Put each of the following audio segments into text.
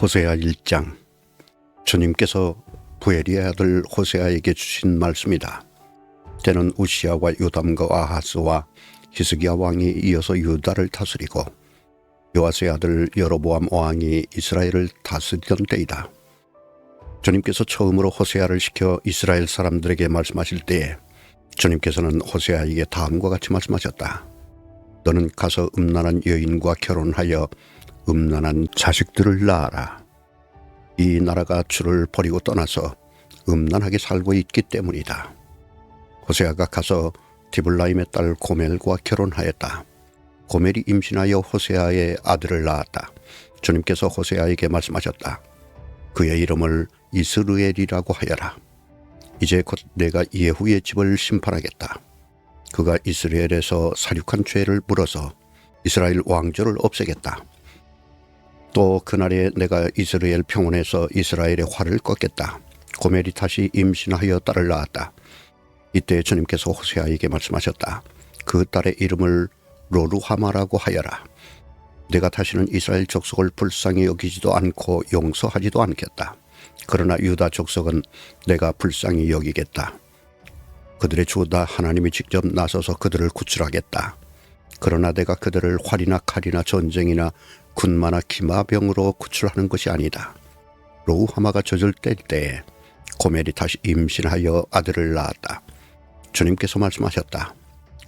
호세아 1장. 주님께서 부엘리의 아들 호세아에게 주신 말씀이다. 때는 우시야와 요담과 아하스와 히스기야 왕이 이어서 유다를 다스리고 요아스의 아들 여로보암 왕이 이스라엘을 다스리던 때이다. 주님께서 처음으로 호세아를 시켜 이스라엘 사람들에게 말씀하실 때에 주님께서는 호세아에게 다음과 같이 말씀하셨다. 너는 가서 음란한 여인과 결혼하여 음란한 자식들을 낳아라. 이 나라가 주를 버리고 떠나서 음란하게 살고 있기 때문이다. 호세아가 가서 디블라임의 딸 고멜과 결혼하였다. 고멜이 임신하여 호세아의 아들을 낳았다. 주님께서 호세아에게 말씀하셨다. 그의 이름을 이스르엘이라고 하여라. 이제 곧 내가 예후의 집을 심판하겠다. 그가 이스라엘에서 사륙한 죄를 물어서 이스라엘 왕조를 없애겠다. 또 그날에 내가 이스라엘 평원에서 이스라엘의 활을 꺾겠다. 고멜이 다시 임신하여 딸을 낳았다. 이때 주님께서 호세아에게 말씀하셨다. 그 딸의 이름을 로루하마라고 하여라. 내가 다시는 이스라엘 족속을 불쌍히 여기지도 않고 용서하지도 않겠다. 그러나 유다 족속은 내가 불쌍히 여기겠다. 그들의 주 나 하나님이 직접 나서서 그들을 구출하겠다. 그러나 내가 그들을 활이나 칼이나 전쟁이나 군마나 기마병으로 구출하는 것이 아니다. 로우하마가 젖을 뗄 때에 고멜이 다시 임신하여 아들을 낳았다. 주님께서 말씀하셨다.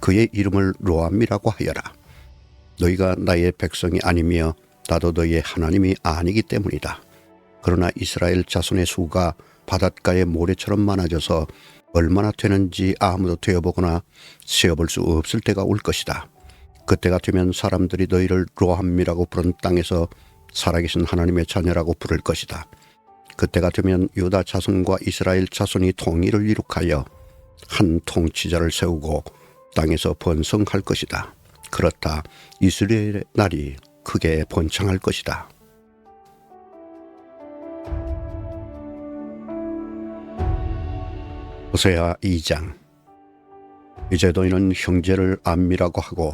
그의 이름을 로암이라고 하여라. 너희가 나의 백성이 아니며 나도 너희의 하나님이 아니기 때문이다. 그러나 이스라엘 자손의 수가 바닷가의 모래처럼 많아져서 얼마나 되는지 아무도 되어보거나 세어볼 수 없을 때가 올 것이다. 그때가 되면 사람들이 너희를 로함이라고 부른 땅에서 살아계신 하나님의 자녀라고 부를 것이다. 그때가 되면 유다 자손과 이스라엘 자손이 통일을 이룩하여 한 통치자를 세우고 땅에서 번성할 것이다. 그렇다. 이스라엘의 날이 크게 번창할 것이다. 호세아 2장. 이제 너희는 형제를 암미라고 하고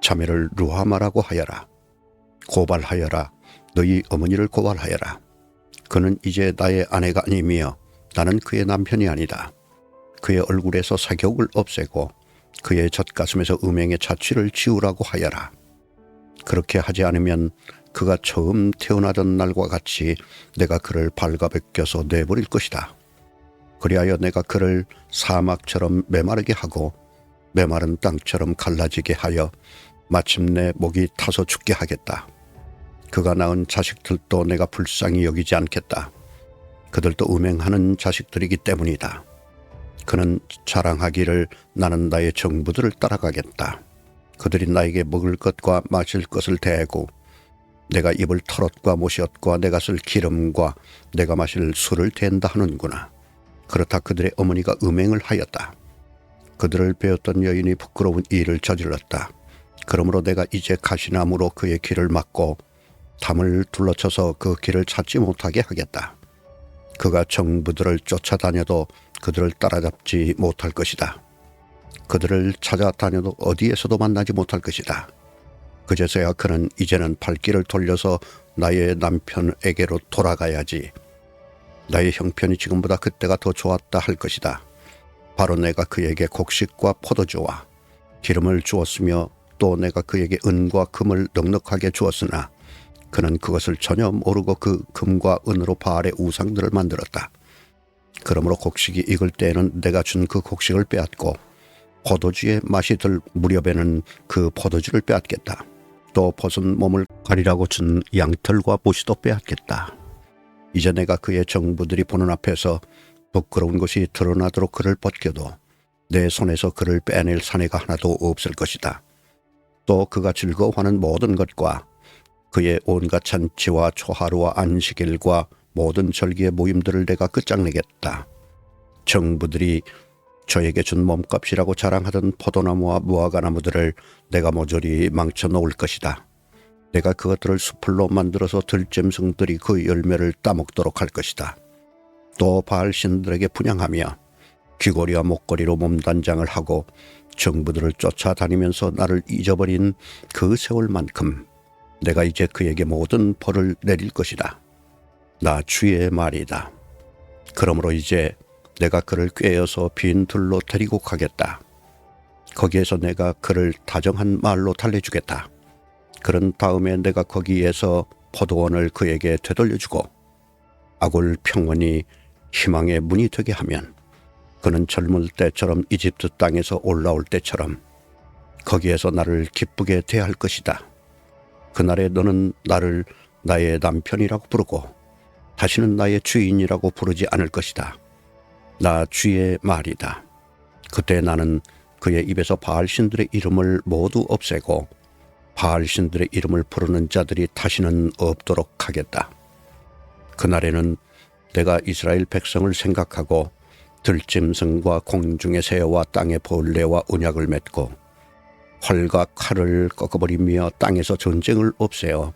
자매를 루하마라고 하여라. 고발하여라. 너희 어머니를 고발하여라. 그는 이제 나의 아내가 아니며 나는 그의 남편이 아니다. 그의 얼굴에서 사격을 없애고 그의 젖가슴에서 음행의 자취를 지우라고 하여라. 그렇게 하지 않으면 그가 처음 태어나던 날과 같이 내가 그를 발가벗겨서 내버릴 것이다. 그리하여 내가 그를 사막처럼 메마르게 하고 메마른 땅처럼 갈라지게 하여 마침내 목이 타서 죽게 하겠다. 그가 낳은 자식들도 내가 불쌍히 여기지 않겠다. 그들도 음행하는 자식들이기 때문이다. 그는 자랑하기를 나는 나의 정부들을 따라가겠다. 그들이 나에게 먹을 것과 마실 것을 대고 내가 입을 털옷과 모시옷과 내가 쓸 기름과 내가 마실 술을 댄다 하는구나. 그렇다 그들의 어머니가 음행을 하였다. 그들을 베었던 여인이 부끄러운 일을 저질렀다. 그러므로 내가 이제 가시나무로 그의 길을 막고 담을 둘러쳐서 그 길을 찾지 못하게 하겠다. 그가 정부들을 쫓아다녀도 그들을 따라잡지 못할 것이다. 그들을 찾아다녀도 어디에서도 만나지 못할 것이다. 그제서야 그는 이제는 발길을 돌려서 나의 남편에게로 돌아가야지. 나의 형편이 지금보다 그때가 더 좋았다 할 것이다. 바로 내가 그에게 곡식과 포도주와 기름을 주었으며 또 내가 그에게 은과 금을 넉넉하게 주었으나 그는 그것을 전혀 모르고 그 금과 은으로 바알의 우상들을 만들었다. 그러므로 곡식이 익을 때에는 내가 준 그 곡식을 빼앗고 포도주의 맛이 들 무렵에는 그 포도주를 빼앗겠다. 또 벗은 몸을 가리라고 준 양털과 보시도 빼앗겠다. 이제 내가 그의 정부들이 보는 앞에서 부끄러운 것이 드러나도록 그를 벗겨도 내 손에서 그를 빼낼 사내가 하나도 없을 것이다. 또 그가 즐거워하는 모든 것과 그의 온갖 잔치와 초하루와 안식일과 모든 절기의 모임들을 내가 끝장내겠다. 정부들이 저에게 준 몸값이라고 자랑하던 포도나무와 무화과나무들을 내가 모조리 망쳐놓을 것이다. 내가 그것들을 수풀로 만들어서 들짐승들이 그 열매를 따먹도록 할 것이다. 또 바알 신들에게 분향하며 귀고리와 목걸이로 몸단장을 하고 정부들을 쫓아다니면서 나를 잊어버린 그 세월만큼 내가 이제 그에게 모든 벌을 내릴 것이다. 나 주의 말이다. 그러므로 이제 내가 그를 꾀어서 빈 들로 데리고 가겠다. 거기에서 내가 그를 다정한 말로 달래주겠다. 그런 다음에 내가 거기에서 포도원을 그에게 되돌려주고 아굴 평원이 희망의 문이 되게 하면 그는 젊을 때처럼 이집트 땅에서 올라올 때처럼 거기에서 나를 기쁘게 대할 것이다. 그날에 너는 나를 나의 남편이라고 부르고 다시는 나의 주인이라고 부르지 않을 것이다. 나 주의 말이다. 그때 나는 그의 입에서 바알신들의 이름을 모두 없애고 바알신들의 이름을 부르는 자들이 다시는 없도록 하겠다. 그날에는 내가 이스라엘 백성을 생각하고 들짐승과 공중의 새와 땅의 벌레와 언약을 맺고 활과 칼을 꺾어버리며 땅에서 전쟁을 없애어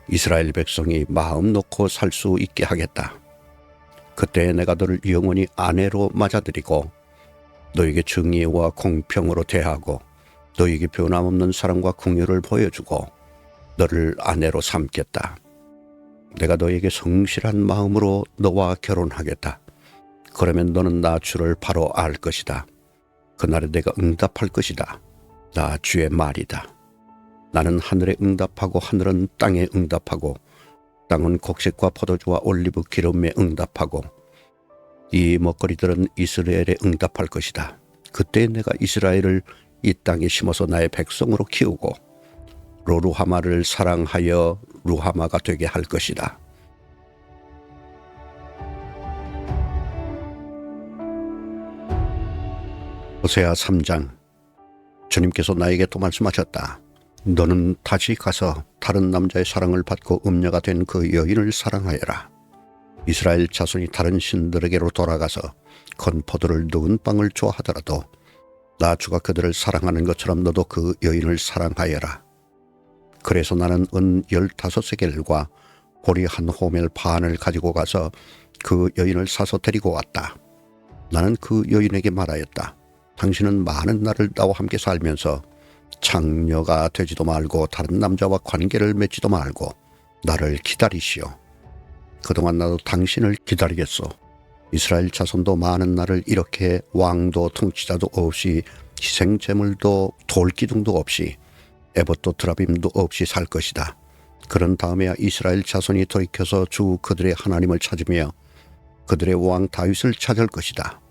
이스라엘 백성이 마음 놓고 살 수 있게 하겠다. 그때 내가 너를 영원히 아내로 맞아들이고 너에게 정의와 공평으로 대하고 너에게 변함없는 사랑과 긍휼을 보여주고 너를 아내로 삼겠다. 내가 너에게 성실한 마음으로 너와 결혼하겠다. 그러면 너는 나 주를 바로 알 것이다. 그날에 내가 응답할 것이다. 나 주의 말이다. 나는 하늘에 응답하고 하늘은 땅에 응답하고 땅은 곡식과 포도주와 올리브 기름에 응답하고 이 먹거리들은 이스라엘에 응답할 것이다. 그때 내가 이스라엘을 이 땅에 심어서 나의 백성으로 키우고 로루하마를 사랑하여 루하마가 되게 할 것이다. 호세아 3장. 주님께서 나에게 또 말씀하셨다. 너는 다시 가서 다른 남자의 사랑을 받고 음녀가 된 그 여인을 사랑하여라. 이스라엘 자손이 다른 신들에게로 돌아가서 건포도를 넣은 빵을 좋아하더라도 나 주가 그들을 사랑하는 것처럼 너도 그 여인을 사랑하여라. 그래서 나는 은 15세겔과 보리 한 호멜 반을 가지고 가서 그 여인을 사서 데리고 왔다. 나는 그 여인에게 말하였다. 당신은 많은 날을 나와 함께 살면서 창녀가 되지도 말고 다른 남자와 관계를 맺지도 말고 나를 기다리시오. 그동안 나도 당신을 기다리겠소. 이스라엘 자손도 많은 날을 이렇게 왕도 통치자도 없이 희생제물도 돌기둥도 없이 에봇도 드라빔도 없이 살 것이다. 그런 다음에야 이스라엘 자손이 돌이켜서 주 그들의 하나님을 찾으며 그들의 왕 다윗을 찾을 것이다.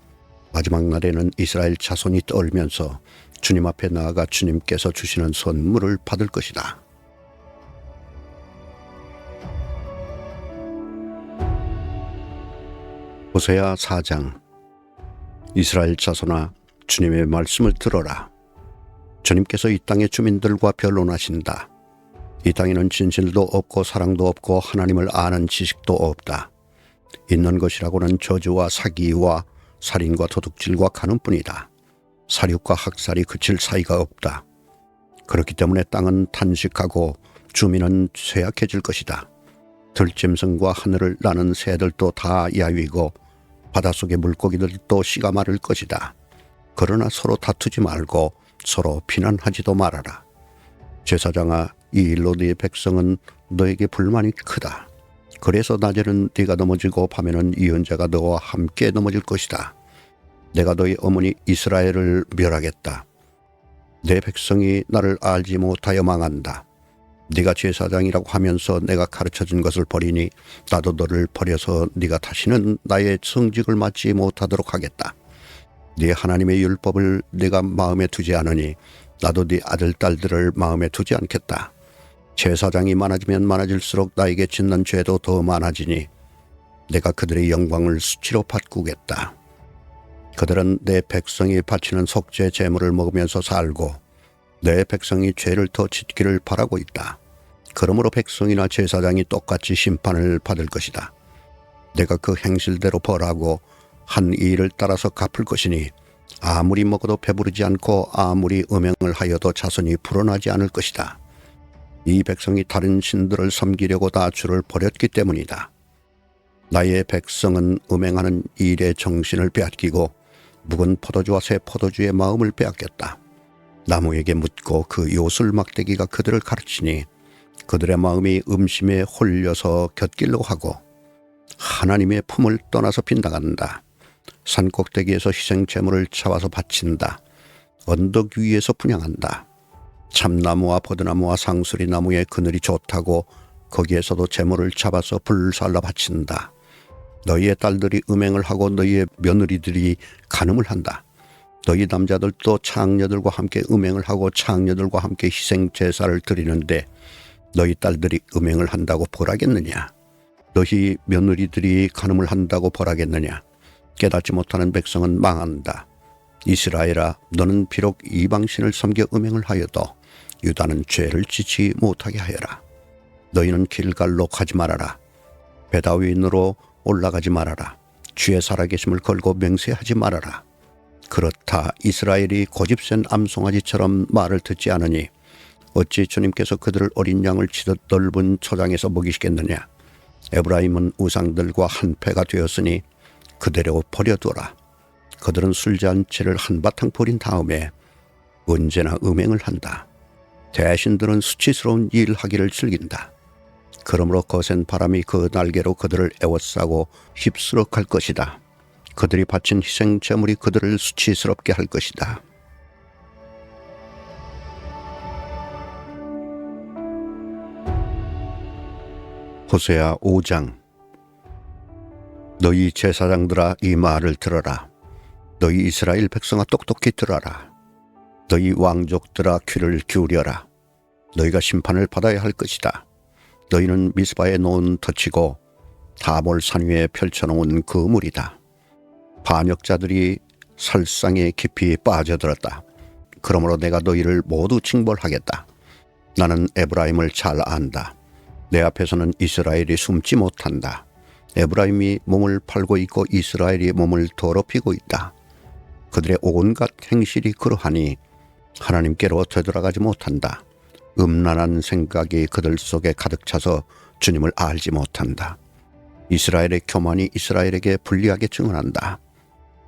마지막 날에는 이스라엘 자손이 떨면서 주님 앞에 나아가 주님께서 주시는 선물을 받을 것이다. 호세아 4장. 이스라엘 자손아, 주님의 말씀을 들어라. 주님께서 이 땅의 주민들과 변론하신다. 이 땅에는 진실도 없고 사랑도 없고 하나님을 아는 지식도 없다. 있는 것이라고는 저주와 사기와 살인과 도둑질과 가늠뿐이다. 사륙과 학살이 그칠 사이가 없다. 그렇기 때문에 땅은 탄식하고 주민은 쇠약해질 것이다. 들짐승과 하늘을 나는 새들도 다 야위고 바닷속의 물고기들도 씨가 마를 것이다. 그러나 서로 다투지 말고 서로 비난하지도 말아라. 제사장아, 이 일로 네 백성은 너에게 불만이 크다. 그래서 낮에는 네가 넘어지고 밤에는 예언자가 너와 함께 넘어질 것이다. 내가 너희 어머니 이스라엘을 멸하겠다. 내 백성이 나를 알지 못하여 망한다. 네가 제사장이라고 하면서 내가 가르쳐준 것을 버리니 나도 너를 버려서 네가 다시는 나의 성직을 맡지 못하도록 하겠다. 네 하나님의 율법을 네가 마음에 두지 않으니 나도 네 아들 딸들을 마음에 두지 않겠다. 제사장이 많아지면 많아질수록 나에게 짓는 죄도 더 많아지니 내가 그들의 영광을 수치로 바꾸겠다. 그들은 내 백성이 바치는 속죄 제물을 먹으면서 살고 내 백성이 죄를 더 짓기를 바라고 있다. 그러므로 백성이나 제사장이 똑같이 심판을 받을 것이다. 내가 그 행실대로 벌하고 한 일을 따라서 갚을 것이니 아무리 먹어도 배부르지 않고 아무리 음행을 하여도 자손이 불어나지 않을 것이다. 이 백성이 다른 신들을 섬기려고 다 주를 버렸기 때문이다. 나의 백성은 음행하는 일에 정신을 빼앗기고 묵은 포도주와 새 포도주의 마음을 빼앗겼다. 나무에게 묻고 그 요술 막대기가 그들을 가르치니 그들의 마음이 음심에 홀려서 곁길로 하고 하나님의 품을 떠나서 빗나간다. 산꼭대기에서 희생제물을 잡아서 바친다. 언덕 위에서 분향한다. 참나무와 버드나무와 상수리나무의 그늘이 좋다고 거기에서도 제물을 잡아서 불살라 바친다. 너희의 딸들이 음행을 하고 너희의 며느리들이 간음을 한다. 너희 남자들도 창녀들과 함께 음행을 하고 창녀들과 함께 희생제사를 드리는데 너희 딸들이 음행을 한다고 벌하겠느냐? 너희 며느리들이 간음을 한다고 벌하겠느냐? 깨닫지 못하는 백성은 망한다. 이스라엘아, 너는 비록 이방신을 섬겨 음행을 하여도 유다는 죄를 지지 못하게 하여라. 너희는 길갈로 가지 말아라. 베다윈으로 올라가지 말아라. 주의 살아계심을 걸고 맹세하지 말아라. 그렇다 이스라엘이 고집센 암송아지처럼 말을 듣지 않으니 어찌 주님께서 그들을 어린 양을 치듯 넓은 초장에서 먹이시겠느냐. 에브라임은 우상들과 한패가 되었으니 그대로 버려두라. 그들은 술잔치를 한바탕 버린 다음에 언제나 음행을 한다. 대신들은 수치스러운 일하기를 즐긴다. 그러므로 거센 바람이 그 날개로 그들을 에워싸고 휩쓸어갈 것이다. 그들이 바친 희생제물이 그들을 수치스럽게 할 것이다. 호세아 5장. 너희 제사장들아 이 말을 들어라. 너희 이스라엘 백성아 똑똑히 들어라. 너희 왕족들아 귀를 기울여라. 너희가 심판을 받아야 할 것이다. 너희는 미스바에 놓은 덫이고 다몰 산 위에 펼쳐놓은 그물이다. 반역자들이 살상에 깊이 빠져들었다. 그러므로 내가 너희를 모두 징벌하겠다. 나는 에브라임을 잘 안다. 내 앞에서는 이스라엘이 숨지 못한다. 에브라임이 몸을 팔고 있고 이스라엘이 몸을 더럽히고 있다. 그들의 온갖 행실이 그러하니 하나님께로 되돌아가지 못한다. 음란한 생각이 그들 속에 가득 차서 주님을 알지 못한다. 이스라엘의 교만이 이스라엘에게 불리하게 증언한다.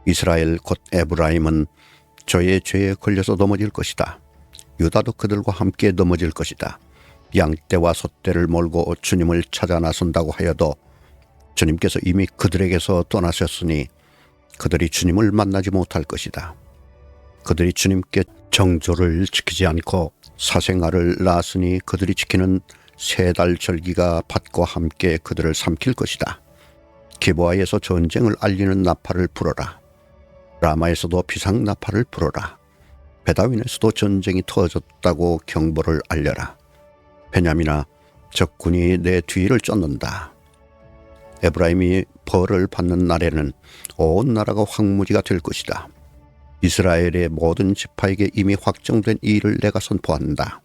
이스라엘 곧 에브라임은 저의 죄에 걸려서 넘어질 것이다. 유다도 그들과 함께 넘어질 것이다. 양떼와 솥대를 몰고 주님을 찾아 나선다고 하여도 주님께서 이미 그들에게서 떠나셨으니 그들이 주님을 만나지 못할 것이다. 그들이 주님께 정조를 지키지 않고 사생아를 낳았으니 그들이 지키는 세 달 절기가 밭과 함께 그들을 삼킬 것이다. 기브아에서 전쟁을 알리는 나팔을 불어라. 라마에서도 비상 나팔을 불어라. 베다윈에서도 전쟁이 터졌다고 경보를 알려라. 베냐민아, 적군이 내 뒤를 쫓는다. 에브라임이 벌을 받는 날에는 온 나라가 황무지가 될 것이다. 이스라엘의 모든 지파에게 이미 확정된 이 일을 내가 선포한다.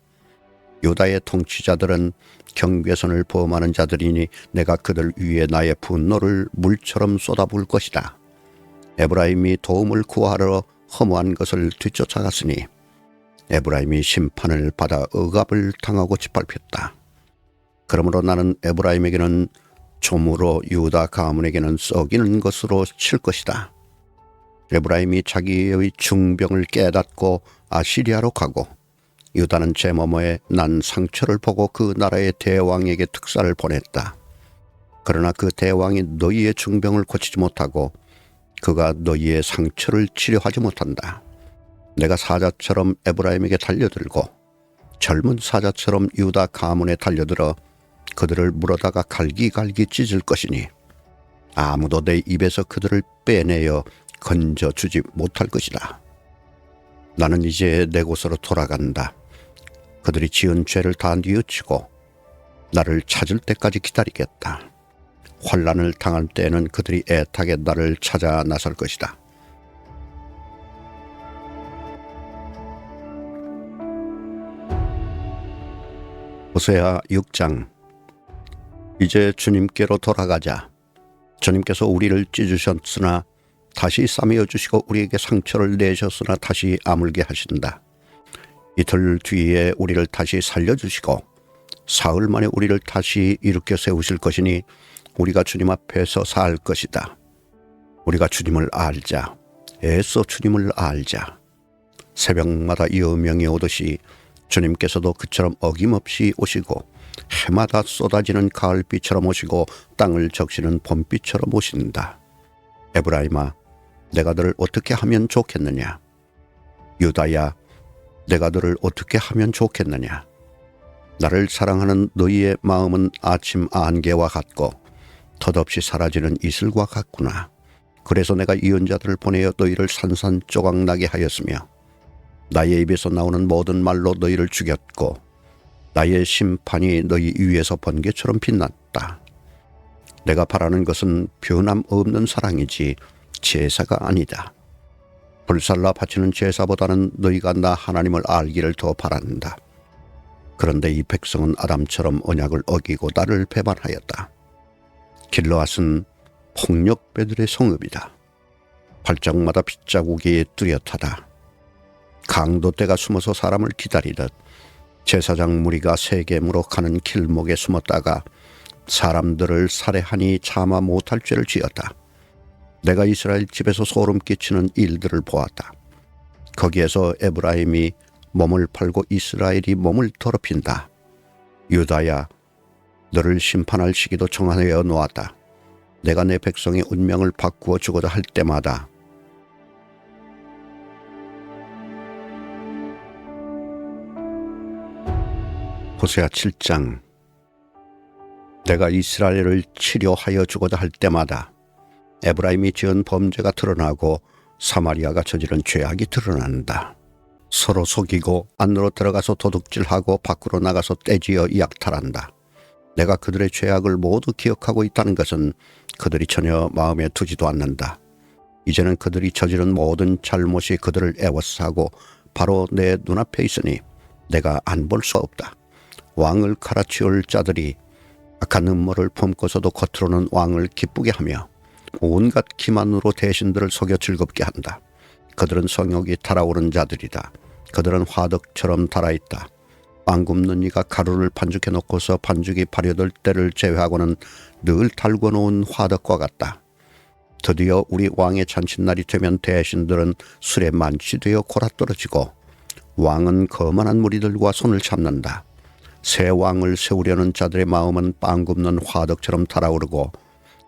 유다의 통치자들은 경계선을 범하는 자들이니 내가 그들 위에 나의 분노를 물처럼 쏟아부을 것이다. 에브라임이 도움을 구하러 허무한 것을 뒤쫓아갔으니 에브라임이 심판을 받아 억압을 당하고 짓밟혔다. 그러므로 나는 에브라임에게는 조무로 유다 가문에게는 썩이는 것으로 칠 것이다. 에브라임이 자기의 중병을 깨닫고 아시리아로 가고 유다는 제 몸에 난 상처를 보고 그 나라의 대왕에게 특사를 보냈다. 그러나 그 대왕이 너희의 중병을 고치지 못하고 그가 너희의 상처를 치료하지 못한다. 내가 사자처럼 에브라임에게 달려들고 젊은 사자처럼 유다 가문에 달려들어 그들을 물어다가 갈기갈기 찢을 것이니 아무도 내 입에서 그들을 빼내어 건져주지 못할 것이다. 나는 이제 내 곳으로 돌아간다. 그들이 지은 죄를 다 뉘우치고 나를 찾을 때까지 기다리겠다. 환난을 당할 때에는 그들이 애타게 나를 찾아 나설 것이다. 호세아 6장. 이제 주님께로 돌아가자. 주님께서 우리를 찢으셨으나 다시 싸매어 주시고 우리에게 상처를 내셨으나 다시 아물게 하신다. 이틀 뒤에 우리를 다시 살려주시고 사흘 만에 우리를 다시 일으켜 세우실 것이니 우리가 주님 앞에서 살 것이다. 우리가 주님을 알자. 애써 주님을 알자. 새벽마다 여명이 오듯이 주님께서도 그처럼 어김없이 오시고 해마다 쏟아지는 가을비처럼 오시고 땅을 적시는 봄비처럼 오신다. 에브라임아, 내가 너를 어떻게 하면 좋겠느냐? 유다야, 내가 너를 어떻게 하면 좋겠느냐? 나를 사랑하는 너희의 마음은 아침 안개와 같고 덧없이 사라지는 이슬과 같구나. 그래서 내가 이언자들을 보내어 너희를 산산조각나게 하였으며 나의 입에서 나오는 모든 말로 너희를 죽였고 나의 심판이 너희 위에서 번개처럼 빛났다. 내가 바라는 것은 변함없는 사랑이지 제사가 아니다. 불살라 바치는 제사보다는 너희가 나 하나님을 알기를 더 바란다. 그런데 이 백성은 아담처럼 언약을 어기고 나를 배반하였다. 길르앗은 폭력배들의 성읍이다. 발짝마다 빗자국이 뚜렷하다. 강도떼가 숨어서 사람을 기다리듯 제사장 무리가 세겜으로 가는 길목에 숨었다가 사람들을 살해하니 차마 못할 죄를 지었다. 내가 이스라엘 집에서 소름 끼치는 일들을 보았다. 거기에서 에브라임이 몸을 팔고 이스라엘이 몸을 더럽힌다. 유다야, 너를 심판할 시기도 정하여 놓았다. 내가 내 백성의 운명을 바꾸어 주고자 할 때마다 호세아 7장. 내가 이스라엘을 치료하여 주고자 할 때마다 에브라임이 지은 범죄가 드러나고 사마리아가 저지른 죄악이 드러난다. 서로 속이고 안으로 들어가서 도둑질하고 밖으로 나가서 떼지어 약탈한다. 내가 그들의 죄악을 모두 기억하고 있다는 것은 그들이 전혀 마음에 두지도 않는다. 이제는 그들이 저지른 모든 잘못이 그들을 애워싸고 바로 내 눈앞에 있으니 내가 안 볼 수 없다. 왕을 갈아치울 자들이 악한 음모를 품고서도 겉으로는 왕을 기쁘게 하며 온갖 기만으로 대신들을 속여 즐겁게 한다. 그들은 성욕이 달아오른 자들이다. 그들은 화덕처럼 달아있다. 빵 굽는 이가 가루를 반죽해 놓고서 반죽이 발효될 때를 제외하고는 늘 달궈 놓은 화덕과 같다. 드디어 우리 왕의 잔칫날이 되면 대신들은 술에 만취되어 골아떨어지고 왕은 거만한 무리들과 손을 잡는다. 새 왕을 세우려는 자들의 마음은 빵 굽는 화덕처럼 달아오르고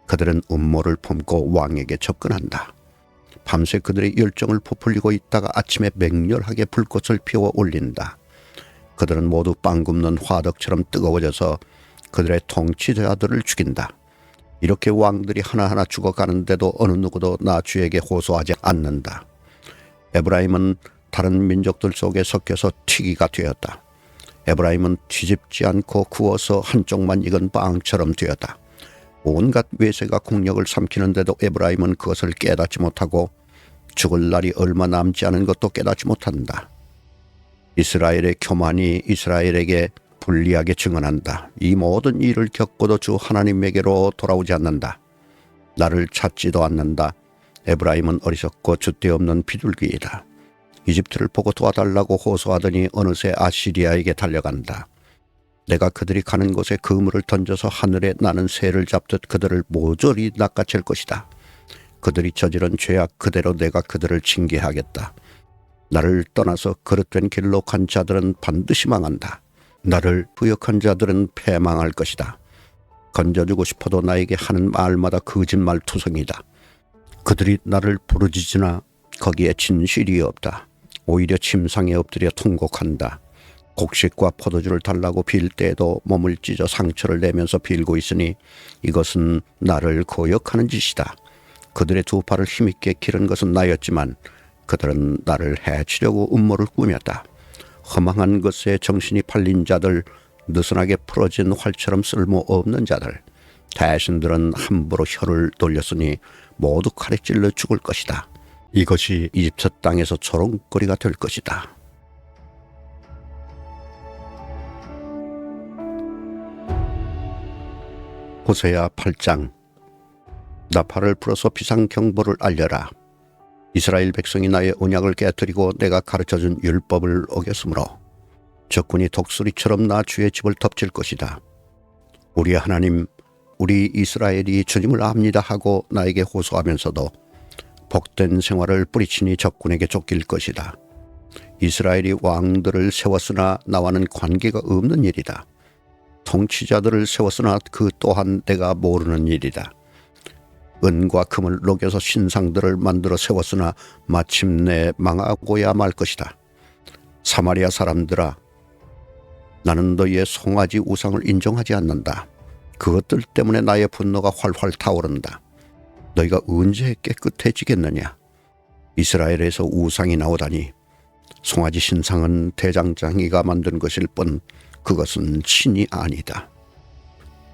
그들은 음모를 품고 왕에게 접근한다. 밤새 그들의 열정을 부풀리고 있다가 아침에 맹렬하게 불꽃을 피워 올린다. 그들은 모두 빵 굽는 화덕처럼 뜨거워져서 그들의 통치자들을 죽인다. 이렇게 왕들이 하나하나 죽어가는데도 어느 누구도 나 주에게 호소하지 않는다. 에브라임은 다른 민족들 속에 섞여서 튀기가 되었다. 에브라임은 뒤집지 않고 구워서 한쪽만 익은 빵처럼 되었다. 온갖 외세가 국력을 삼키는데도 에브라임은 그것을 깨닫지 못하고 죽을 날이 얼마 남지 않은 것도 깨닫지 못한다. 이스라엘의 교만이 이스라엘에게 불리하게 증언한다. 이 모든 일을 겪고도 주 하나님에게로 돌아오지 않는다. 나를 찾지도 않는다. 에브라임은 어리석고 줏대없는 비둘기이다. 이집트를 보고 도와달라고 호소하더니 어느새 아시리아에게 달려간다. 내가 그들이 가는 곳에 그물을 던져서 하늘에 나는 새를 잡듯 그들을 모조리 낚아챌 것이다. 그들이 저지른 죄악 그대로 내가 그들을 징계하겠다. 나를 떠나서 그릇된 길로 간 자들은 반드시 망한다. 나를 부역한 자들은 패망할 것이다. 건져주고 싶어도 나에게 하는 말마다 거짓말투성이다. 그들이 나를 부르짖으나 거기에 진실이 없다. 오히려 침상에 엎드려 통곡한다. 곡식과 포도주를 달라고 빌 때에도 몸을 찢어 상처를 내면서 빌고 있으니 이것은 나를 거역하는 짓이다. 그들의 두 팔을 힘있게 기른 것은 나였지만 그들은 나를 해치려고 음모를 꾸몄다. 허망한 것에 정신이 팔린 자들, 느슨하게 풀어진 활처럼 쓸모없는 자들, 대신들은 함부로 혀를 돌렸으니 모두 칼에 찔러 죽을 것이다. 이것이 이집트 땅에서 조롱거리가 될 것이다. 호세아 8장. 나팔을 불어서 비상경보를 알려라. 이스라엘 백성이 나의 언약을 깨뜨리고 내가 가르쳐준 율법을 어겼으므로 적군이 독수리처럼 나 주의 집을 덮칠 것이다. 우리 하나님, 우리 이스라엘이 주님을 압니다 하고 나에게 호소하면서도 복된 생활을 뿌리치니 적군에게 쫓길 것이다. 이스라엘이 왕들을 세웠으나 나와는 관계가 없는 일이다. 통치자들을 세웠으나 그 또한 내가 모르는 일이다. 은과 금을 녹여서 신상들을 만들어 세웠으나 마침내 망하고야 말 것이다. 사마리아 사람들아, 나는 너희의 송아지 우상을 인정하지 않는다. 그것들 때문에 나의 분노가 활활 타오른다. 너희가 언제 깨끗해지겠느냐? 이스라엘에서 우상이 나오다니. 송아지 신상은 대장장이가 만든 것일 뿐 그것은 신이 아니다.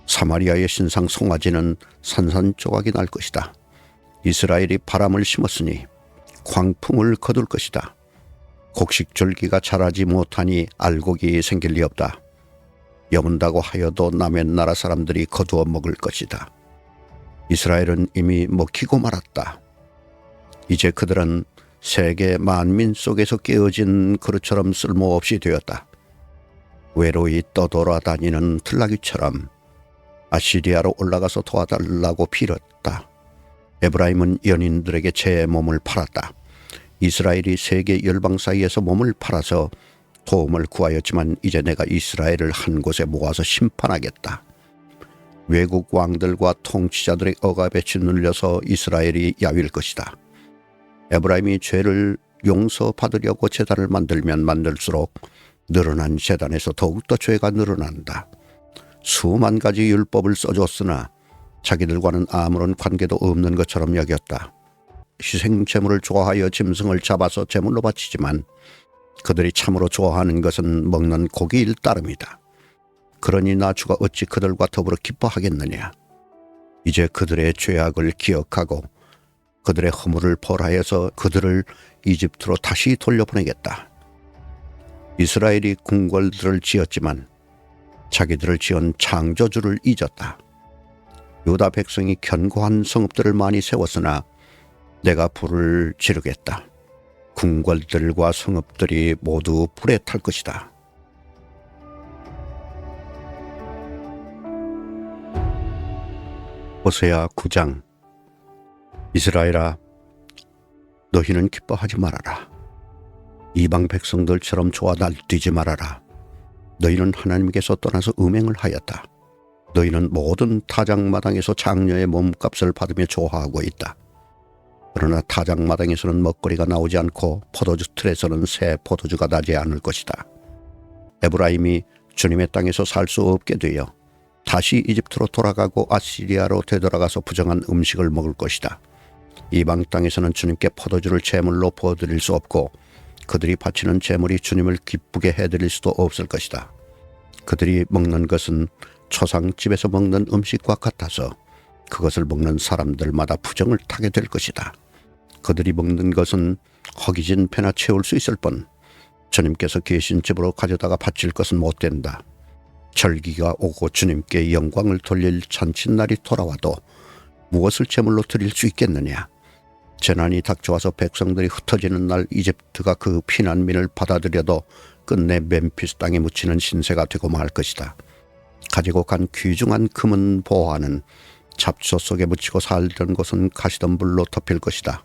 사마리아의 신상 송아지는 산산조각이 날 것이다. 이스라엘이 바람을 심었으니 광풍을 거둘 것이다. 곡식줄기가 자라지 못하니 알곡이 생길 리 없다. 여문다고 하여도 남의 나라 사람들이 거두어 먹을 것이다. 이스라엘은 이미 먹히고 말았다. 이제 그들은 세계 만민 속에서 깨어진 그릇처럼 쓸모없이 되었다. 외로이 떠돌아다니는 틀나귀처럼 아시리아로 올라가서 도와달라고 빌었다. 에브라임은 연인들에게 제 몸을 팔았다. 이스라엘이 세계 열방 사이에서 몸을 팔아서 도움을 구하였지만 이제 내가 이스라엘을 한 곳에 모아서 심판하겠다. 외국 왕들과 통치자들의 억압에 짓눌려서 이스라엘이 야ვილ 것이다. 에브라임이 죄를 용서받으려고 제단을 만들면 만들수록 늘어난 제단에서 더욱더 죄가 늘어난다. 수만 가지 율법을 써줬으나 자기들과는 아무런 관계도 없는 것처럼 여겼다. 희생 제물을 좋아하여 짐승을 잡아서 제물로 바치지만 그들이 참으로 좋아하는 것은 먹는 고기일 따름이다. 그러니 나 주가 어찌 그들과 더불어 기뻐하겠느냐. 이제 그들의 죄악을 기억하고 그들의 허물을 벌하여서 그들을 이집트로 다시 돌려보내겠다. 이스라엘이 궁궐들을 지었지만 자기들을 지은 창조주를 잊었다. 유다 백성이 견고한 성읍들을 많이 세웠으나 내가 불을 지르겠다. 궁궐들과 성읍들이 모두 불에 탈 것이다. 호세아 9장. 이스라엘아, 너희는 기뻐하지 말아라. 이방 백성들처럼 좋아 날뛰지 말아라. 너희는 하나님께서 떠나서 음행을 하였다. 너희는 모든 타작마당에서 장녀의 몸값을 받으며 좋아하고 있다. 그러나 타작마당에서는 먹거리가 나오지 않고 포도주 틀에서는 새 포도주가 나지 않을 것이다. 에브라임이 주님의 땅에서 살 수 없게 되어 다시 이집트로 돌아가고 아시리아로 되돌아가서 부정한 음식을 먹을 것이다. 이방 땅에서는 주님께 포도주를 제물로 부어드릴 수 없고 그들이 바치는 제물이 주님을 기쁘게 해드릴 수도 없을 것이다. 그들이 먹는 것은 초상집에서 먹는 음식과 같아서 그것을 먹는 사람들마다 부정을 타게 될 것이다. 그들이 먹는 것은 허기진 배나 채울 수 있을 뿐 주님께서 계신 집으로 가져다가 바칠 것은 못 된다. 절기가 오고 주님께 영광을 돌릴 잔칫날이 돌아와도 무엇을 제물로 드릴 수 있겠느냐. 재난이 닥쳐와서 백성들이 흩어지는 날 이집트가 그 피난민을 받아들여도 끝내 멤피스 땅에 묻히는 신세가 되고 말 것이다. 가지고 간 귀중한 금은 보화는 잡초 속에 묻히고 살던 곳은 가시던 불로 덮일 것이다.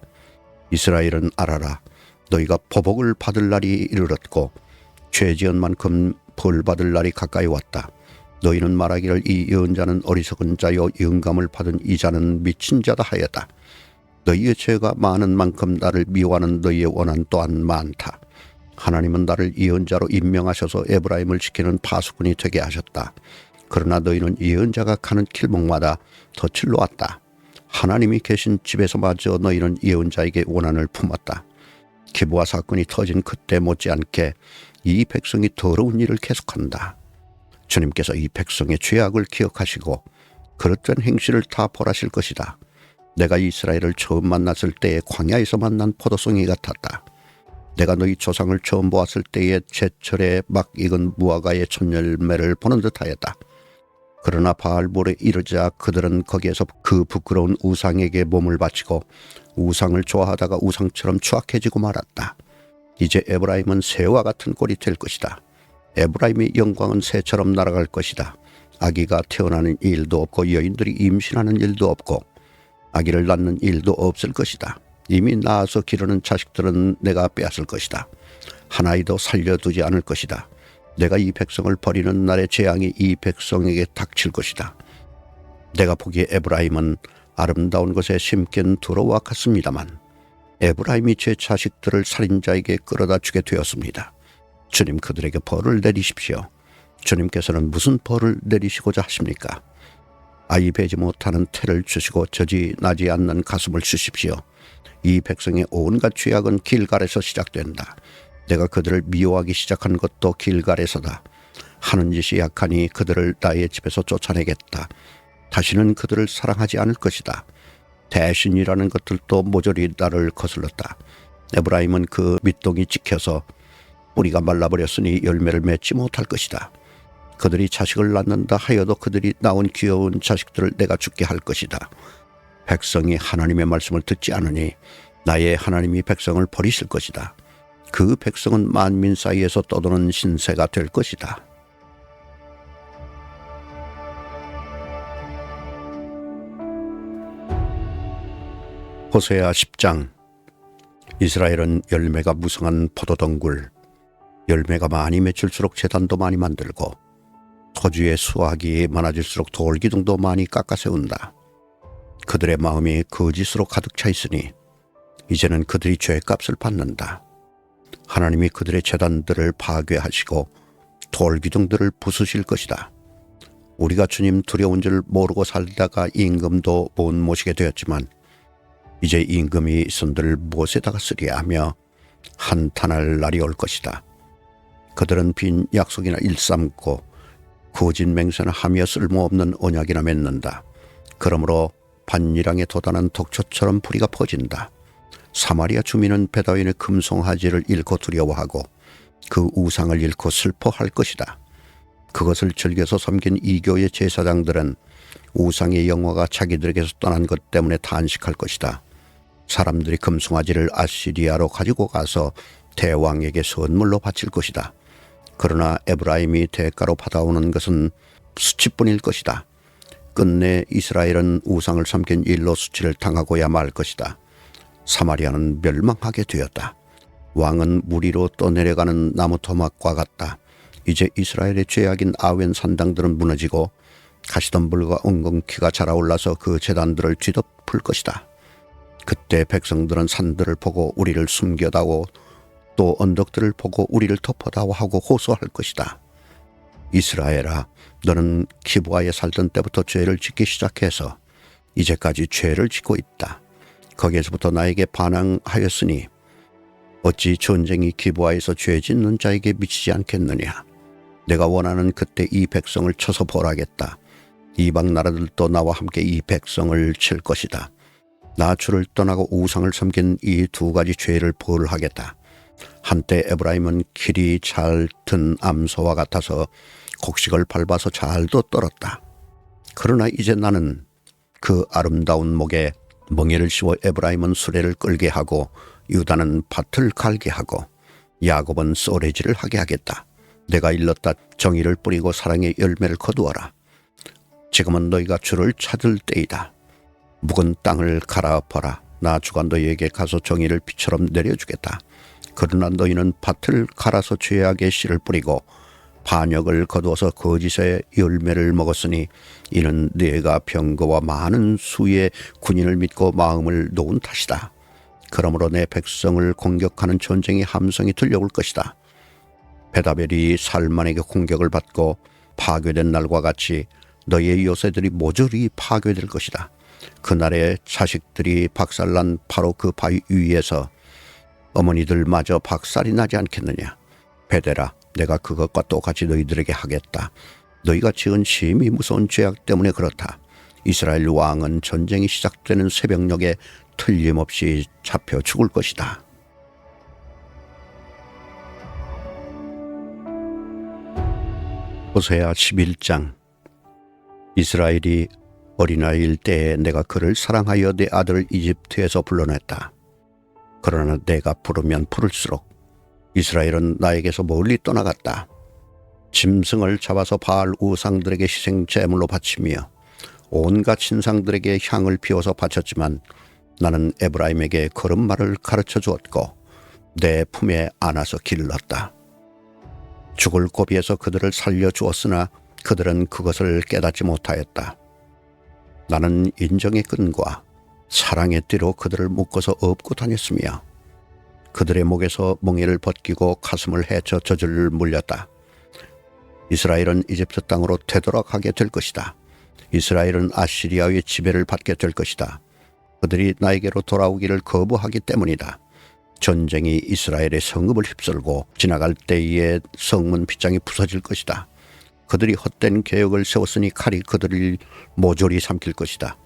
이스라엘은 알아라. 너희가 보복을 받을 날이 이르렀고 죄지은 만큼 벌 받을 날이 가까이 왔다. 너희는 말하기를 이 예언자는 어리석은 자요 영감을 받은 이 자는 미친 자다 하였다. 너희의 죄가 많은 만큼 나를 미워하는 너희의 원한 또한 많다. 하나님은 나를 예언자로 임명하셔서 에브라임을 지키는 파수꾼이 되게 하셨다. 그러나 너희는 예언자가 가는 길목마다 덫을 놓았다. 하나님이 계신 집에서마저 너희는 예언자에게 원한을 품었다. 기부와 사건이 터진 그때 못지않게 이 백성이 더러운 일을 계속한다. 주님께서 이 백성의 죄악을 기억하시고 그릇된 행실을 다 벌하실 것이다. 내가 이스라엘을 처음 만났을 때에 광야에서 만난 포도송이 같았다. 내가 너희 조상을 처음 보았을 때에 제철에 막 익은 무화과의 첫 열매를 보는 듯하였다. 그러나 바알볼에 이르자 그들은 거기에서 그 부끄러운 우상에게 몸을 바치고 우상을 좋아하다가 우상처럼 추악해지고 말았다. 이제 에브라임은 새와 같은 꼴이 될 것이다. 에브라임의 영광은 새처럼 날아갈 것이다. 아기가 태어나는 일도 없고 여인들이 임신하는 일도 없고 아기를 낳는 일도 없을 것이다. 이미 낳아서 기르는 자식들은 내가 빼앗을 것이다. 한 아이도 살려두지 않을 것이다. 내가 이 백성을 버리는 날의 재앙이 이 백성에게 닥칠 것이다. 내가 보기에 에브라임은 아름다운 것에 심긴 두로와 같습니다만 에브라임이 제 자식들을 살인자에게 끌어다 주게 되었습니다. 주님, 그들에게 벌을 내리십시오. 주님께서는 무슨 벌을 내리시고자 하십니까? 아이 베지 못하는 태를 주시고 젖이 나지 않는 가슴을 주십시오. 이 백성의 온갖 죄악은 길갈에서 시작된다. 내가 그들을 미워하기 시작한 것도 길갈에서다. 하는 짓이 약하니 그들을 나의 집에서 쫓아내겠다. 다시는 그들을 사랑하지 않을 것이다. 대신이라는 것들도 모조리 나를 거슬렀다. 에브라임은 그 밑동이 찍혀서 뿌리가 말라버렸으니 열매를 맺지 못할 것이다. 그들이 자식을 낳는다 하여도 그들이 낳은 귀여운 자식들을 내가 죽게 할 것이다. 백성이 하나님의 말씀을 듣지 않으니 나의 하나님이 백성을 버리실 것이다. 그 백성은 만민 사이에서 떠도는 신세가 될 것이다. 호세아 10장. 이스라엘은 열매가 무성한 포도덩굴, 열매가 많이 맺힐수록 제단도 많이 만들고 토지의 수확이 많아질수록 돌기둥도 많이 깎아 세운다. 그들의 마음이 거짓으로 가득 차 있으니 이제는 그들이 죄값을 받는다. 하나님이 그들의 제단들을 파괴하시고 돌기둥들을 부수실 것이다. 우리가 주님 두려운 줄 모르고 살다가 임금도 못 모시게 되었지만 이제 임금이 손들을 무엇에다가 쓰리 하며 한탄할 날이 올 것이다. 그들은 빈 약속이나 일삼고 거짓 맹세나 하며 쓸모없는 언약이나 맺는다. 그러므로 반일항에 돋아난 독초처럼 불의가 퍼진다. 사마리아 주민은 베다윈의 금송아지를 잃고 두려워하고 그 우상을 잃고 슬퍼할 것이다. 그것을 즐겨서 섬긴 이교의 제사장들은 우상의 영화가 자기들에게서 떠난 것 때문에 탄식할 것이다. 사람들이 금송아지를 아시리아로 가지고 가서 대왕에게 선물로 바칠 것이다. 그러나 에브라임이 대가로 받아오는 것은 수치뿐일 것이다. 끝내 이스라엘은 우상을 섬긴 일로 수치를 당하고야 말 것이다. 사마리아는 멸망하게 되었다. 왕은 물 위로 떠내려가는 나무 토막과 같다. 이제 이스라엘의 죄악인 아웬 산당들은 무너지고 가시덤불과 엉겅퀴가 자라올라서 그 제단들을 뒤덮을 것이다. 그때 백성들은 산들을 보고 우리를 숨겨다오, 또 언덕들을 보고 우리를 덮어다오 하고 호소할 것이다. 이스라엘아, 너는 기브아에 살던 때부터 죄를 짓기 시작해서 이제까지 죄를 짓고 있다. 거기에서부터 나에게 반항하였으니 어찌 전쟁이 기브아에서 죄 짓는 자에게 미치지 않겠느냐. 내가 원하는 그때 이 백성을 쳐서 벌하겠다. 이방 나라들도 나와 함께 이 백성을 칠 것이다. 나 주를 떠나고 우상을 섬긴 이 두 가지 죄를 벌하겠다. 한때 에브라임은 길이 잘 든 암소와 같아서 곡식을 밟아서 잘도 떨었다. 그러나 이제 나는 그 아름다운 목에 멍에를 씌워 에브라임은 수레를 끌게 하고 유다는 밭을 갈게 하고 야곱은 쏘레질을 하게 하겠다. 내가 일렀다. 정의를 뿌리고 사랑의 열매를 거두어라. 지금은 너희가 주를 찾을 때이다. 묵은 땅을 갈아엎어라. 나 주가 너희에게 가서 정의를 비처럼 내려주겠다. 그러나 너희는 밭을 갈아서 죄악의 씨를 뿌리고 반역을 거두어서 거짓의 열매를 먹었으니 이는 네가 병거와 많은 수의 군인을 믿고 마음을 놓은 탓이다. 그러므로 내 백성을 공격하는 전쟁의 함성이 들려올 것이다. 베다벨이 살만에게 공격을 받고 파괴된 날과 같이 너희의 요새들이 모조리 파괴될 것이다. 그날에 자식들이 박살난 바로 그 바위 위에서 어머니들마저 박살이 나지 않겠느냐. 베델아, 내가 그것과 똑같이 너희들에게 하겠다. 너희가 지은 심히 무서운 죄악 때문에 그렇다. 이스라엘 왕은 전쟁이 시작되는 새벽녘에 틀림없이 잡혀 죽을 것이다. 호세아 11장. 이스라엘이 어린아이일 때에 내가 그를 사랑하여 내 아들을 이집트에서 불러냈다. 그러나 내가 부르면 부를수록 이스라엘은 나에게서 멀리 떠나갔다. 짐승을 잡아서 바알 우상들에게 희생 제물로 바치며 온갖 신상들에게 향을 피워서 바쳤지만 나는 에브라임에게 걸음마를 가르쳐 주었고 내 품에 안아서 길렀다. 죽을 고비에서 그들을 살려주었으나 그들은 그것을 깨닫지 못하였다. 나는 인정의 끈과 사랑의 띠로 그들을 묶어서 업고 다녔으며 그들의 목에서 멍에를 벗기고 가슴을 헤쳐 저주를 물렸다. 이스라엘은 이집트 땅으로 되돌아가게 될 것이다. 이스라엘은 아시리아의 지배를 받게 될 것이다. 그들이 나에게로 돌아오기를 거부하기 때문이다. 전쟁이 이스라엘의 성읍을 휩쓸고 지나갈 때에 성문 빗장이 부서질 것이다. 그들이 헛된 계획을 세웠으니 칼이 그들을 모조리 삼킬 것이다.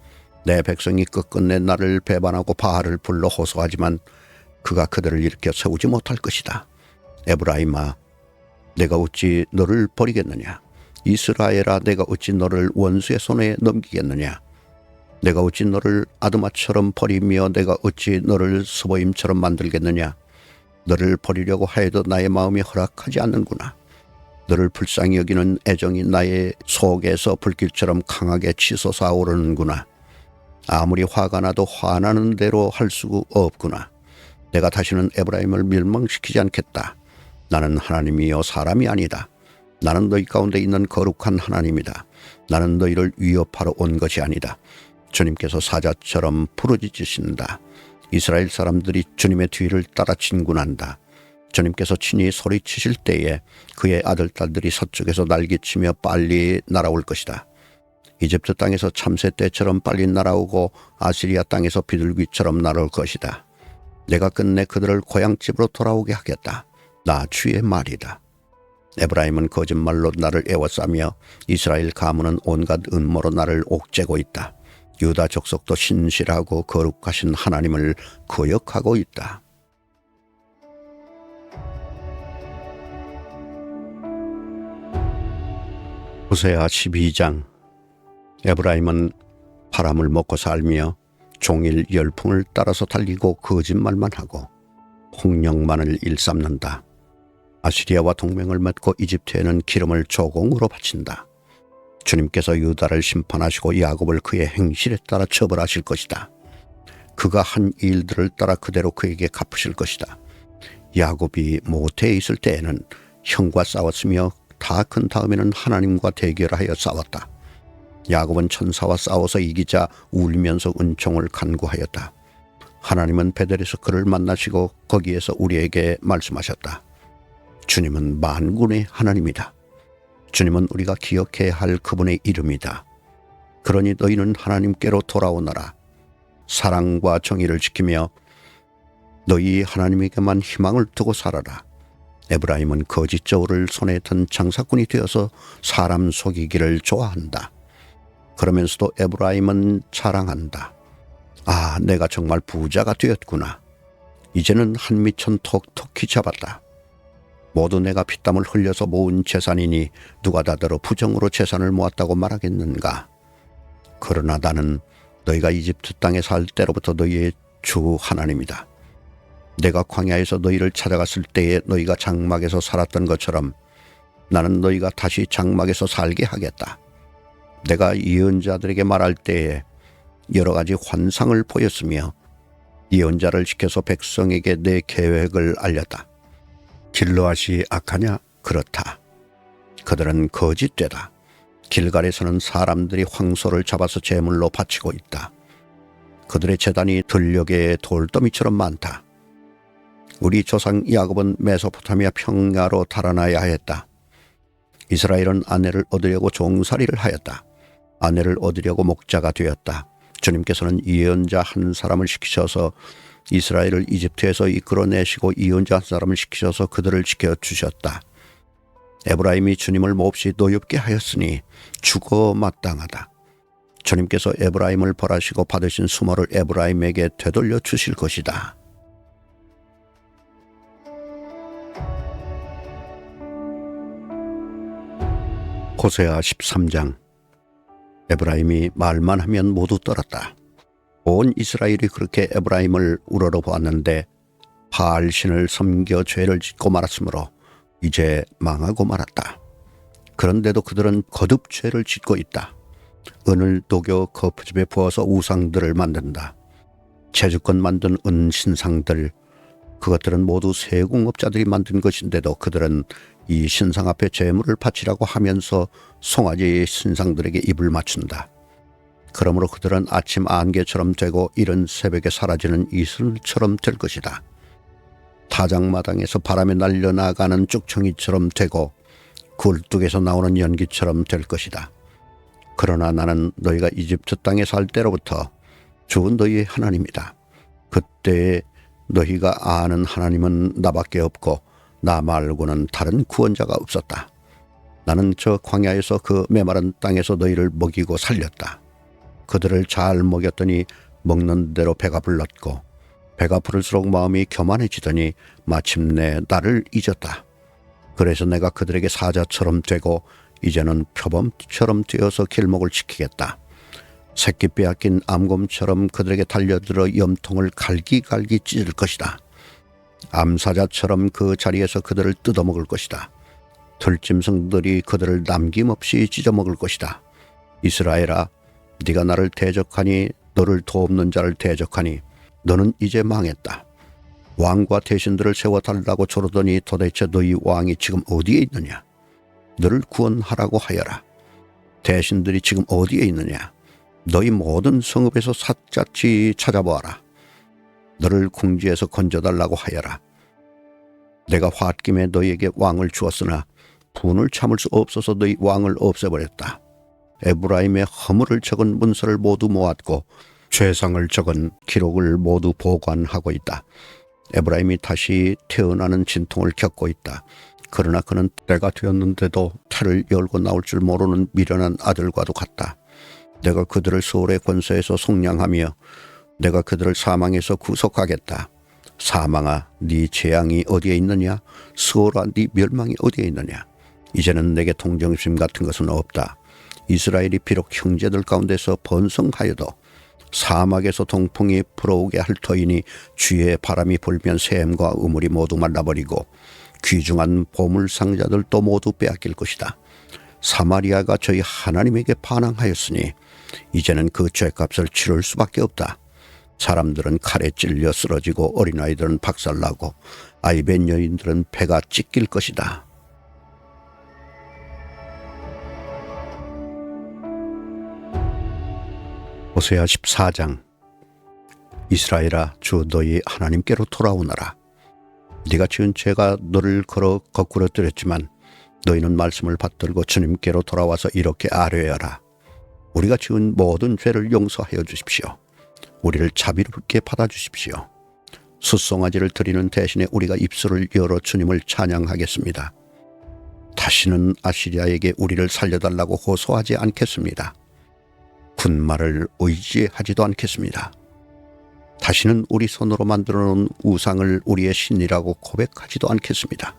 내 백성이 끝끝내 나를 배반하고 바알을 불러 호소하지만 그가 그들을 일으켜 세우지 못할 것이다. 에브라임아, 내가 어찌 너를 버리겠느냐? 이스라엘아, 내가 어찌 너를 원수의 손에 넘기겠느냐? 내가 어찌 너를 아드마처럼 버리며 내가 어찌 너를 스보임처럼 만들겠느냐? 너를 버리려고 하여도 나의 마음이 허락하지 않는구나. 너를 불쌍히 여기는 애정이 나의 속에서 불길처럼 강하게 치솟아 오르는구나. 아무리 화가 나도 화나는 대로 할 수 없구나. 내가 다시는 에브라임을 멸망시키지 않겠다. 나는 하나님이요 사람이 아니다. 나는 너희 가운데 있는 거룩한 하나님이다. 나는 너희를 위협하러 온 것이 아니다. 주님께서 사자처럼 부르짖으신다. 이스라엘 사람들이 주님의 뒤를 따라 진군한다. 주님께서 친히 소리치실 때에 그의 아들 딸들이 서쪽에서 날개치며 빨리 날아올 것이다. 이집트 땅에서 참새 때처럼 빨리 날아오고 아시리아 땅에서 비둘기처럼 날아올 것이다. 내가 끝내 그들을 고향집으로 돌아오게 하겠다. 나 주의 말이다. 에브라임은 거짓말로 나를 애워싸며 이스라엘 가문은 온갖 음모로 나를 옥죄고 있다. 유다 족속도 신실하고 거룩하신 하나님을 거역하고 있다. 호세아 12장. 에브라임은 바람을 먹고 살며 종일 열풍을 따라서 달리고 거짓말만 하고 폭력만을 일삼는다. 아시리아와 동맹을 맺고 이집트에는 기름을 조공으로 바친다. 주님께서 유다를 심판하시고 야곱을 그의 행실에 따라 처벌하실 것이다. 그가 한 일들을 따라 그대로 그에게 갚으실 것이다. 야곱이 모태에 있을 때에는 형과 싸웠으며 다 큰 다음에는 하나님과 대결하여 싸웠다. 야곱은 천사와 싸워서 이기자 울면서 은총을 간구하였다. 하나님은 베델에서 그를 만나시고 거기에서 우리에게 말씀하셨다. 주님은 만군의 하나님이다. 주님은 우리가 기억해야 할 그분의 이름이다. 그러니 너희는 하나님께로 돌아오너라. 사랑과 정의를 지키며 너희 하나님에게만 희망을 두고 살아라. 에브라임은 거짓 저울을 손에 든 장사꾼이 되어서 사람 속이기를 좋아한다. 그러면서도 에브라임은 자랑한다. 아, 내가 정말 부자가 되었구나. 이제는 한 미천 톡톡히 잡았다. 모두 내가 피땀을 흘려서 모은 재산이니 누가 다더러 부정으로 재산을 모았다고 말하겠는가. 그러나 나는 너희가 이집트 땅에 살 때로부터 너희의 주 하나님이다. 내가 광야에서 너희를 찾아갔을 때에 너희가 장막에서 살았던 것처럼 나는 너희가 다시 장막에서 살게 하겠다. 내가 예언자들에게 말할 때에 여러 가지 환상을 보였으며 예언자를 시켜서 백성에게 내 계획을 알렸다. 길르앗이 악하냐? 그렇다. 그들은 거짓되다. 길갈에서는 사람들이 황소를 잡아서 제물로 바치고 있다. 그들의 제단이 들녘의 돌더미처럼 많다. 우리 조상 야곱은 메소포타미아 평야로 달아나야 했다. 이스라엘은 아내를 얻으려고 종살이를 하였다. 아내를 얻으려고 목자가 되었다. 주님께서는 예언자 한 사람을 시키셔서 이스라엘을 이집트에서 이끌어내시고 예언자 한 사람을 시키셔서 그들을 지켜주셨다. 에브라임이 주님을 몹시 노엽게 하였으니 죽어 마땅하다. 주님께서 에브라임을 벌하시고 받으신 수모를 에브라임에게 되돌려 주실 것이다. 호세아 13장. 에브라임이 말만 하면 모두 떨었다. 온 이스라엘이 그렇게 에브라임을 우러러 보았는데 바알 신을 섬겨 죄를 짓고 말았으므로 이제 망하고 말았다. 그런데도 그들은 거듭 죄를 짓고 있다. 은을 녹여 거푸집에 부어서 우상들을 만든다. 제주껏 만든 은신상들, 그것들은 모두 세공업자들이 만든 것인데도 그들은 이 신상 앞에 제물을 바치라고 하면서 송아지 신상들에게 입을 맞춘다. 그러므로 그들은 아침 안개처럼 되고 이른 새벽에 사라지는 이슬처럼 될 것이다. 타작마당에서 바람에 날려나가는 쭉청이처럼 되고 굴뚝에서 나오는 연기처럼 될 것이다. 그러나 나는 너희가 이집트 땅에 살 때로부터 주 너희의 하나님이다. 그때에 너희가 아는 하나님은 나밖에 없고 나 말고는 다른 구원자가 없었다. 나는 저 광야에서 그 메마른 땅에서 너희를 먹이고 살렸다. 그들을 잘 먹였더니 먹는 대로 배가 불렀고 배가 부를수록 마음이 교만해지더니 마침내 나를 잊었다. 그래서 내가 그들에게 사자처럼 되고 이제는 표범처럼 되어서 길목을 지키겠다. 새끼 빼앗긴 암곰처럼 그들에게 달려들어 염통을 갈기갈기 찢을 것이다. 암사자처럼 그 자리에서 그들을 뜯어먹을 것이다. 들짐승들이 그들을 남김없이 찢어먹을 것이다. 이스라엘아, 네가 나를 대적하니 너를 돕는 자를 대적하니 너는 이제 망했다. 왕과 대신들을 세워달라고 조르더니 도대체 너희 왕이 지금 어디에 있느냐? 너를 구원하라고 하여라. 대신들이 지금 어디에 있느냐? 너희 모든 성읍에서 샅샅이 찾아보아라. 너를 궁지에서 건져달라고 하여라. 내가 홧김에 너희에게 왕을 주었으나 분을 참을 수 없어서 너희 왕을 없애버렸다. 에브라임의 허물을 적은 문서를 모두 모았고 죄상을 적은 기록을 모두 보관하고 있다. 에브라임이 다시 태어나는 진통을 겪고 있다. 그러나 그는 때가 되었는데도 태를 열고 나올 줄 모르는 미련한 아들과도 같다. 내가 그들을 소울의 권세에서 속량하며 내가 그들을 사망에서 구속하겠다. 사망아, 네 재앙이 어디에 있느냐? 수월아, 네 멸망이 어디에 있느냐? 이제는 내게 동정심 같은 것은 없다. 이스라엘이 비록 형제들 가운데서 번성하여도 사막에서 동풍이 불어오게 할 터이니 주의 바람이 불면 샘과 우물이 모두 말라버리고 귀중한 보물상자들도 모두 빼앗길 것이다. 사마리아가 저희 하나님에게 반항하였으니 이제는 그 죄값을 치를 수밖에 없다. 사람들은 칼에 찔려 쓰러지고 어린아이들은 박살나고 아이벤 여인들은 배가 찢길 것이다. 호세아 14장. 이스라엘아, 주 너희 하나님께로 돌아오너라. 네가 지은 죄가 너를 거꾸로 들였지만 너희는 말씀을 받들고 주님께로 돌아와서 이렇게 아뢰어라. 우리가 지은 모든 죄를 용서하여 주십시오. 우리를 자비롭게 받아주십시오. 숫송아지를 드리는 대신에 우리가 입술을 열어 주님을 찬양하겠습니다. 다시는 아시리아에게 우리를 살려달라고 호소하지 않겠습니다. 군말을 의지하지도 않겠습니다. 다시는 우리 손으로 만들어 놓은 우상을 우리의 신이라고 고백하지도 않겠습니다.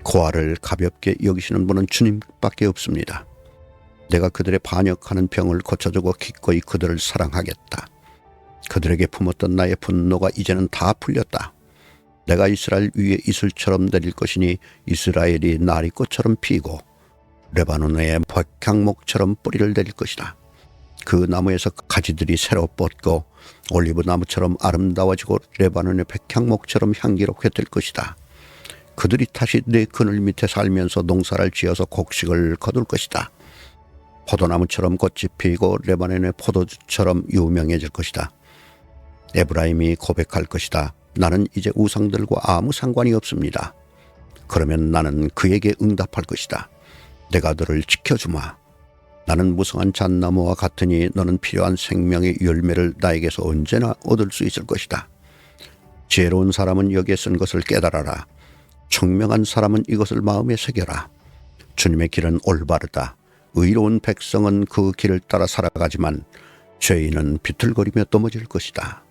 고아를 가볍게 여기시는 분은 주님밖에 없습니다. 내가 그들의 반역하는 병을 고쳐주고 기꺼이 그들을 사랑하겠다. 그들에게 품었던 나의 분노가 이제는 다 풀렸다. 내가 이스라엘 위에 이슬처럼 내릴 것이니 이스라엘이 나리꽃처럼 피고 레바논의 백향목처럼 뿌리를 내릴 것이다. 그 나무에서 가지들이 새로 뻗고 올리브 나무처럼 아름다워지고 레바논의 백향목처럼 향기롭게 될 것이다. 그들이 다시 내 그늘 밑에 살면서 농사를 지어서 곡식을 거둘 것이다. 포도나무처럼 꽃이 피고 레바논의 포도주처럼 유명해질 것이다. 에브라임이 고백할 것이다. 나는 이제 우상들과 아무 상관이 없습니다. 그러면 나는 그에게 응답할 것이다. 내가 너를 지켜주마. 나는 무성한 잣나무와 같으니 너는 필요한 생명의 열매를 나에게서 언제나 얻을 수 있을 것이다. 지혜로운 사람은 여기에 쓴 것을 깨달아라. 청명한 사람은 이것을 마음에 새겨라. 주님의 길은 올바르다. 의로운 백성은 그 길을 따라 살아가지만 죄인은 비틀거리며 넘어질 것이다.